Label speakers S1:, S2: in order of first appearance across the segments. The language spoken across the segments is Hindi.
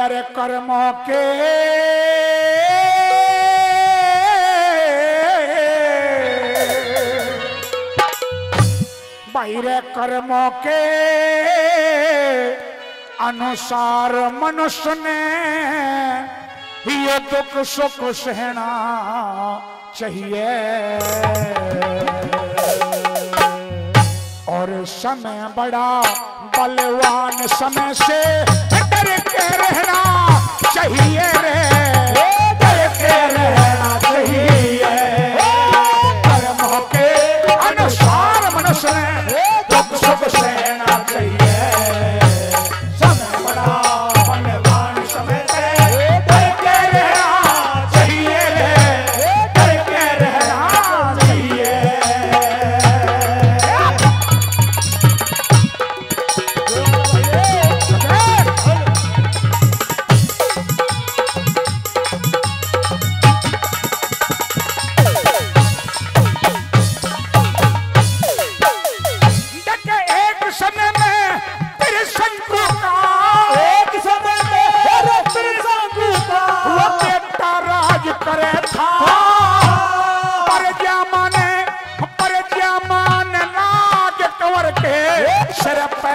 S1: डर कर्मों के बाहर कर्मों के अनुसार मनुष्य ने ये दुख सुख सहना चाहिए। और समय बड़ा बलवान, समय से डर के रहना चाहिए रे, डर के रहना चाहिए। कर्मों के अनुसार मनुष्य ने दुख सुख सहना चाहिए।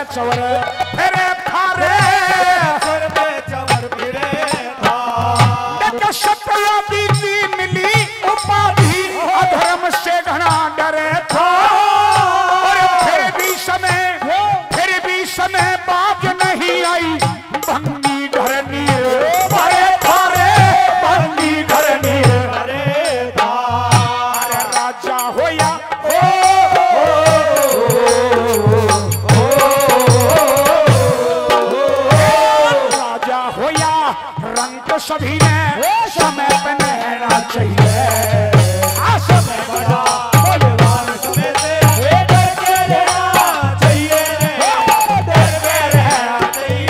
S1: चवर फिरे थारे सर पे चवर फिरे था। सत्यवादी की मिली उपाधि अधर्म से घना डरे था। और फिर भी समय बाज नहीं आई भंगी घरनी भरे थारे, भंगी घरनी भरे था। राजा होया सभी ने समय पे रहना चाहिए। समय बड़ा बलवान, समय से डर के रहना चाहिए, डर के रहना चाहिए।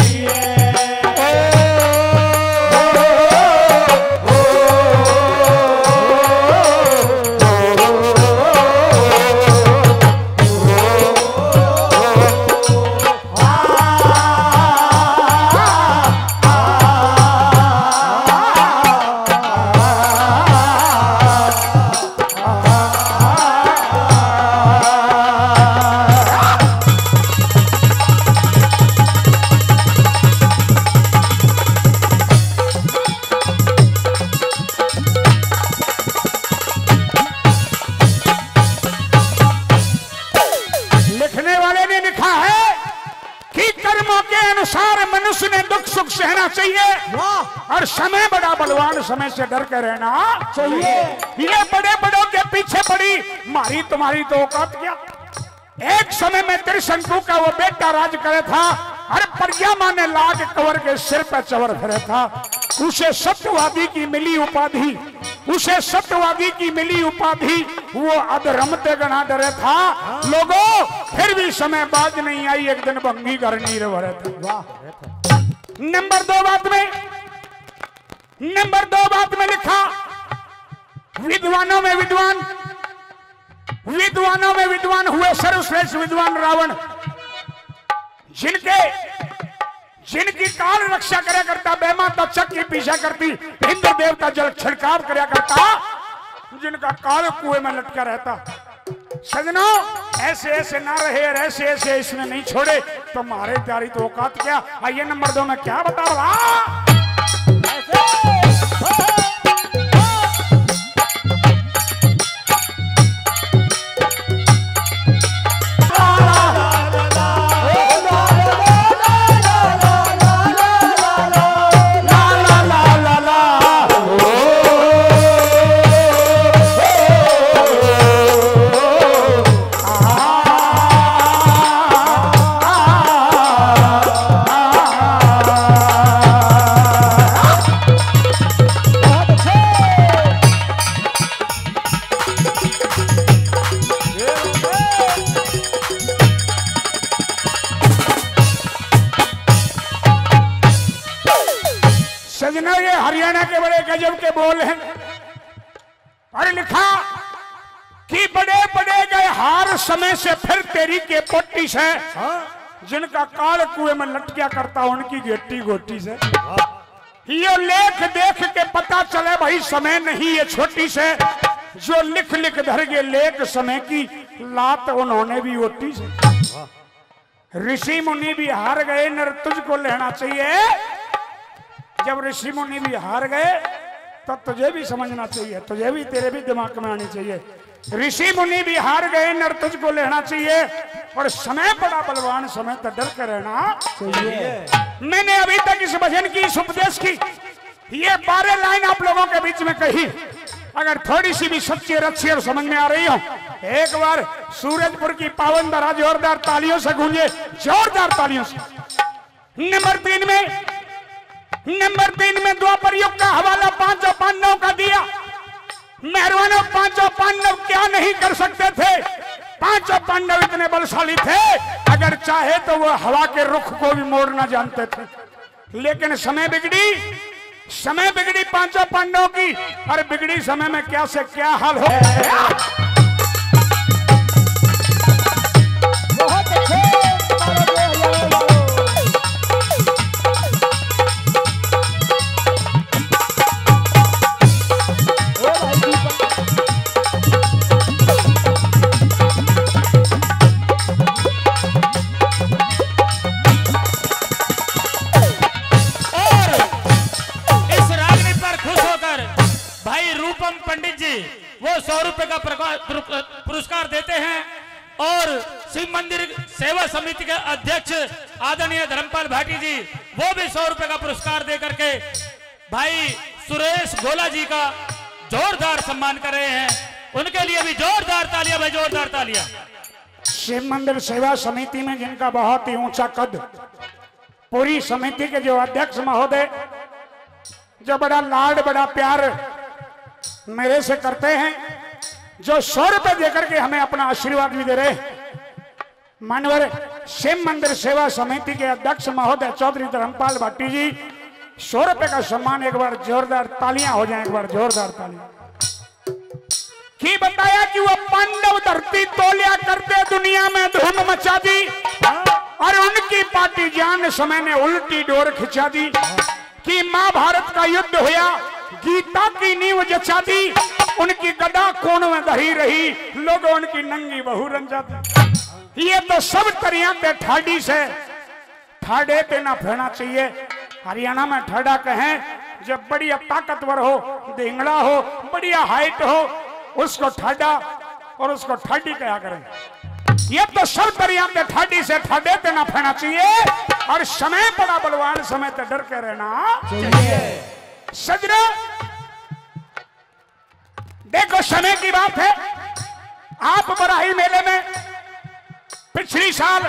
S1: मनुष्य ने दुख सुख सहना चाहिए और समय बड़ा बलवान, समय से डर के रहना चाहिए। ये बड़े बड़ों के पीछे पड़ी मारी तुम्हारी तो औकात क्या। एक समय में त्रिशंकु का वो बेटा राज करे था। हर प्रज्ञा मां ने लाज कंवर के सिर पर चवर फिरे था। उसे सत्यवादी की मिली उपाधि, उसे सत्यवादी की मिली उपाधि, वो अधर्म ते गणा डरे था। लोगों फिर भी समय बाज नहीं आई, एक दिन भंगी करनी रहे थे। नंबर दो बात में लिखा, विद्वानों में विद्वान हुए सर्वश्रेष्ठ विद्वान रावण, जिनकी काल रक्षा करया करता, बेमा तक्षक की पीछा करती, इंद्र देवता जल छिड़काव करया करता, जिनका काल कुएं में लटका रहता। सजनों ऐसे ऐसे ना रहे और ऐसे ऐसे इसने नहीं छोड़े तो मारे प्यारी तो औकात क्या। आइए नंबर 2 में क्या बता रहा। ये हरियाणा के बड़े गजब के बोल हैं। और लिखा कि बड़े बड़े गए हार समय से फिर तेरी के पोटी से, जिनका काल कुएं में लटकिया करता उनकी गेटी गोटी से। ये लेख देख के पता चले भाई समय नहीं है छोटी से, जो लिख लिख धर गए लेख समय की लात उन्होंने भी ओटी से। ऋषि मुनि भी हार गए, नर तुझको लेना चाहिए। जब ऋषि मुनि भी हार गए तो तुझे भी समझना चाहिए, तुझे भी, तेरे भी दिमाग में आनी चाहिए। ऋषि मुनि भी हार गए, नर तुझको लेना चाहिए। और समय बड़ा बलवान, समय तो डर कर रहना चाहिए। मैंने अभी तक इस भजन की, इस उपदेश की ये 12 लाइन आप लोगों के बीच में कही, अगर थोड़ी सी भी सच्ची और अच्छी और समझ में आ रही हो, एक बार सूरजपुर की पावन धरा जोरदार तालियों से गूंजे, जोरदार तालियों से। नंबर 3 में द्वापर युग का हवाला 5 पांडवों का दिया। मेहरबानों, 5 पांडव क्या नहीं कर सकते थे? 5 पांडव इतने बलशाली थे, अगर चाहे तो वो हवा के रुख को भी मोड़ना जानते थे। लेकिन समय बिगड़ी 5 पांडवों की, और बिगड़ी समय में क्या से क्या हाल हो गया।
S2: पंडित जी वो 100 रुपए का पुरस्कार देते हैं, और शिव मंदिर सेवा समिति के अध्यक्ष आदरणीय धर्मपाल भाटी जी वो भी 100 रुपए का पुरस्कार दे करके भाई सुरेश गोला जी का जोरदार सम्मान कर रहे हैं। उनके लिए भी जोरदार तालियां भाई, जोरदार तालियां।
S1: शिव मंदिर सेवा समिति में जिनका बहुत ही ऊंचा कद, पूरी समिति के जो अध्यक्ष महोदय, जो बड़ा लाड बड़ा प्यार मेरे से करते हैं, जो 100 रुपए देकर के हमें अपना आशीर्वाद भी दे रहे, मानवर शिव मंदिर सेवा समिति के अध्यक्ष महोदय चौधरी धर्मपाल भाटी जी, 100 रुपए का सम्मान। एक बार जोरदार तालियां हो जाएं, एक बार जोरदार तालियां। की बताया कि वो पांडव धरती तोलिया करते, दुनिया में धूम मचा दी, और उनकी पार्टी जान समय ने उल्टी डोर खिंचा दी। कि महाभारत का युद्ध हुआ, गीता की नींव जचा दी, उनकी गदा कोण में धरी रही, लोग उनकी नंगी बहू रंजा दी। ये तो सब तरिया पे ठाडी से, ठाडे पे ना फेना चाहिए। हरियाणा में ठाडा कहें जब बढ़िया ताकतवर हो, देंगड़ा हो, बढ़िया हाइट हो, उसको ठाडा और उसको ठाडी कहा करें। ये तो सब तरिया पे ठाडी से, ठाडे पे ना फेना चाहिए। और समय बड़ा बलवान, समय तो डर के रहना चाहिए। सजरा देखो, समय की बात है। आप बराही मेले में पिछली साल,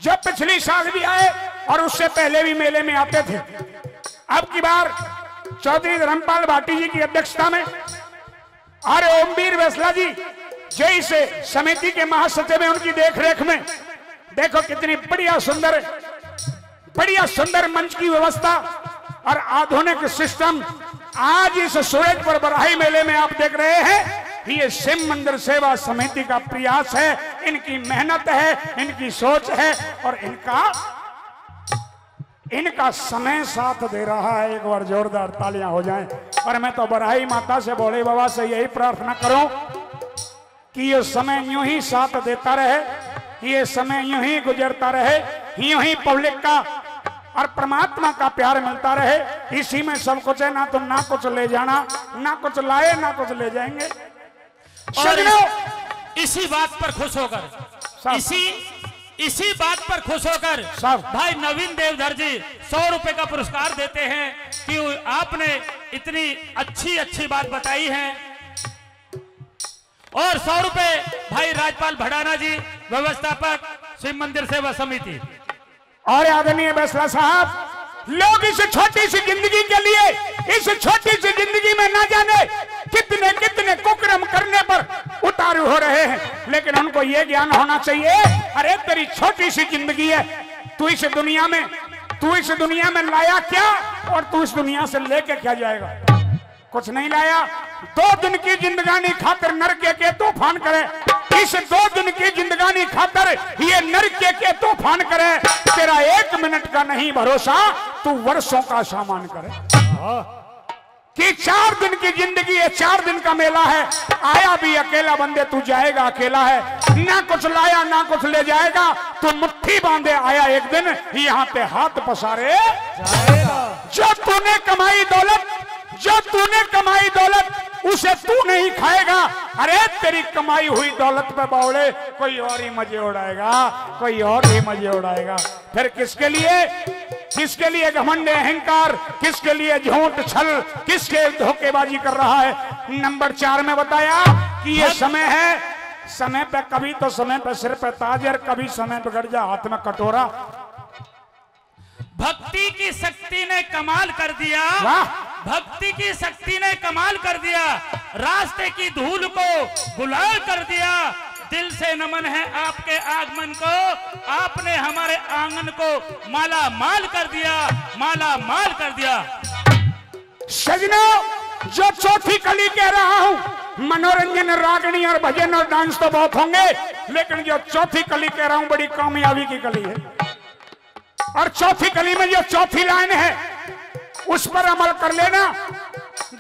S1: जब पिछली साल भी आए और उससे पहले भी मेले में आते थे, अब की बार चौधरी धर्मपाल भाटी जी की अध्यक्षता में और ओमवीर वैसला जी जय से समिति के महासचिव में, उनकी देखरेख में देखो कितनी बढ़िया सुंदर मंच की व्यवस्था और आधुनिक सिस्टम आज इस सूरजपुर बराही मेले में आप देख रहे हैं। ये शिव मंदिर सेवा समिति का प्रयास है, इनकी मेहनत है, इनकी सोच है, और इनका समय साथ दे रहा है। एक बार जोरदार तालियां हो जाएं। और मैं तो बराही माता से, भोले बाबा से यही प्रार्थना करूं कि ये समय यूं ही साथ देता रहे, ये समय यूं ही गुजरता रहे, यूं ही पब्लिक का और परमात्मा का प्यार मिलता रहे। इसी में सब कुछ है, ना तो ना कुछ ले जाना, ना कुछ लाए, ना कुछ ले जाएंगे।
S2: और इसी बात पर खुश होकर, इसी बात पर खुश होकर भाई नवीन देवधर जी 100 रुपए का पुरस्कार देते हैं कि आपने इतनी अच्छी बात बताई है। और 100 रुपए भाई राजपाल भड़ाना जी, व्यवस्थापक शिव मंदिर सेवा समिति।
S1: और आदरणीय वैसला साहब, लोग इस छोटी सी जिंदगी के लिए, इस छोटी सी जिंदगी में ना जाने कितने कितने कुकर्म करने पर उतारू हो रहे हैं, लेकिन उनको यह ज्ञान होना चाहिए, अरे तेरी छोटी सी जिंदगी है, तू इस दुनिया में लाया क्या, और तू इस दुनिया से लेके क्या जाएगा? कुछ नहीं लाया। 2 दिन की जिंदगानी खातिर नरके के तूफान करे, इस 2 दिन की जिंदगानी खातिर ये नरके के तूफान करे। तेरा 1 मिनट का नहीं भरोसा, तू वर्षों का सामान करे। कि 4 दिन की जिंदगी है, 4 दिन का मेला है। आया भी अकेला बंदे, तू जाएगा अकेला है। ना कुछ लाया ना कुछ ले जाएगा, तू मुट्ठी बांधे आया एक दिन यहाँ पे हाथ पसारे जाएगा। जो तूने कमाई दौलत, जो तूने कमाई दौलत, उसे तू नहीं खाएगा। अरे तेरी कमाई हुई दौलत पे बावड़े कोई और ही मजे उड़ाएगा, कोई और ही मजे उड़ाएगा। फिर किसके लिए, किसके लिए घमंड अहंकार, किसके लिए झूठ छल, किसके धोखेबाजी कर रहा है। नंबर 4 में बताया कि ये समय है, समय पे कभी तो समय पे सिर पे ताज और कभी समय पे गड़ जा हाथ में कटोरा।
S2: भक्ति की शक्ति ने कमाल कर दिया, भक्ति की शक्ति ने कमाल कर दिया, रास्ते की धूल को गुलाल कर दिया। दिल से नमन है आपके आगमन को, आपने हमारे आंगन को माला माल कर दिया, माला माल कर दिया।
S1: सजनों, जो चौथी कली कह रहा हूं, मनोरंजन, रागनी और भजन और डांस तो बहुत होंगे, लेकिन जो चौथी कली कह रहा हूं बड़ी कामयाबी की कली है। और चौथी कली में जो चौथी लाइन है उस पर अमल कर लेना,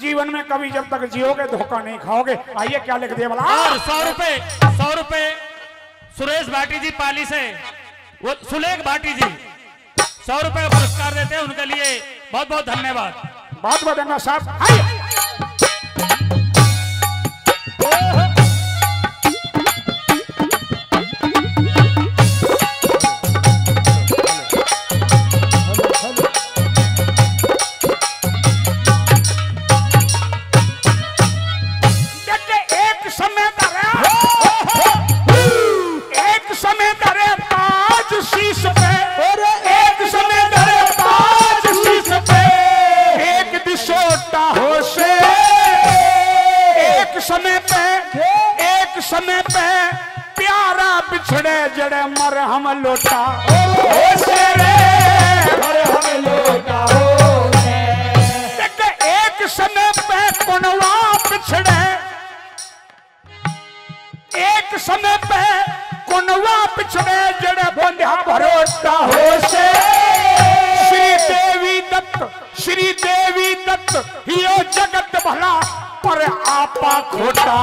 S1: जीवन में कभी जब तक जियोगे धोखा नहीं खाओगे। आइए क्या लिख दिया बोला।
S2: और 100 रुपए सुरेश भाटी जी पाली से, वो सुलेख भाटी जी 100 रुपए का पुरस्कार देते हैं, उनके लिए बहुत बहुत धन्यवाद।
S1: बहुत बहुत धन्यवाद साहब। समय पे प्यारा बिछड़े जड़े मर हम लोटा हम लोटा। एक समय पे कुनवा बिछड़े, एक समय पे कुनवा बिछड़े जड़े बंध्या भरोसा हो से। श्री देवी दत्त यो जगत भला पर आपा खोटा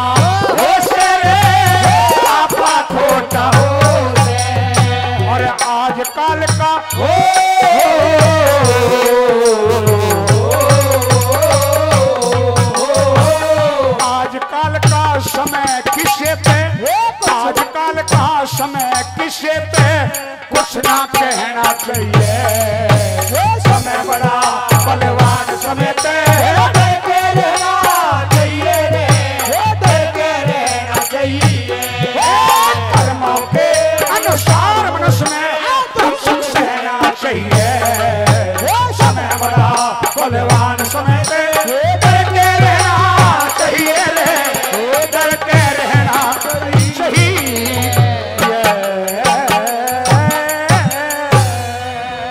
S1: हो से रे, आपा खोटा हो से। और आजकल का आजकल का समय किसे पे, आजकल का समय किसे पे कुछ ना कहना चाहिए। समय बड़ा बलवान समय पे कर्मों के अनुसार मनुष्य में कुछ सहना चाहिए। समय बड़ा बलवान समय पे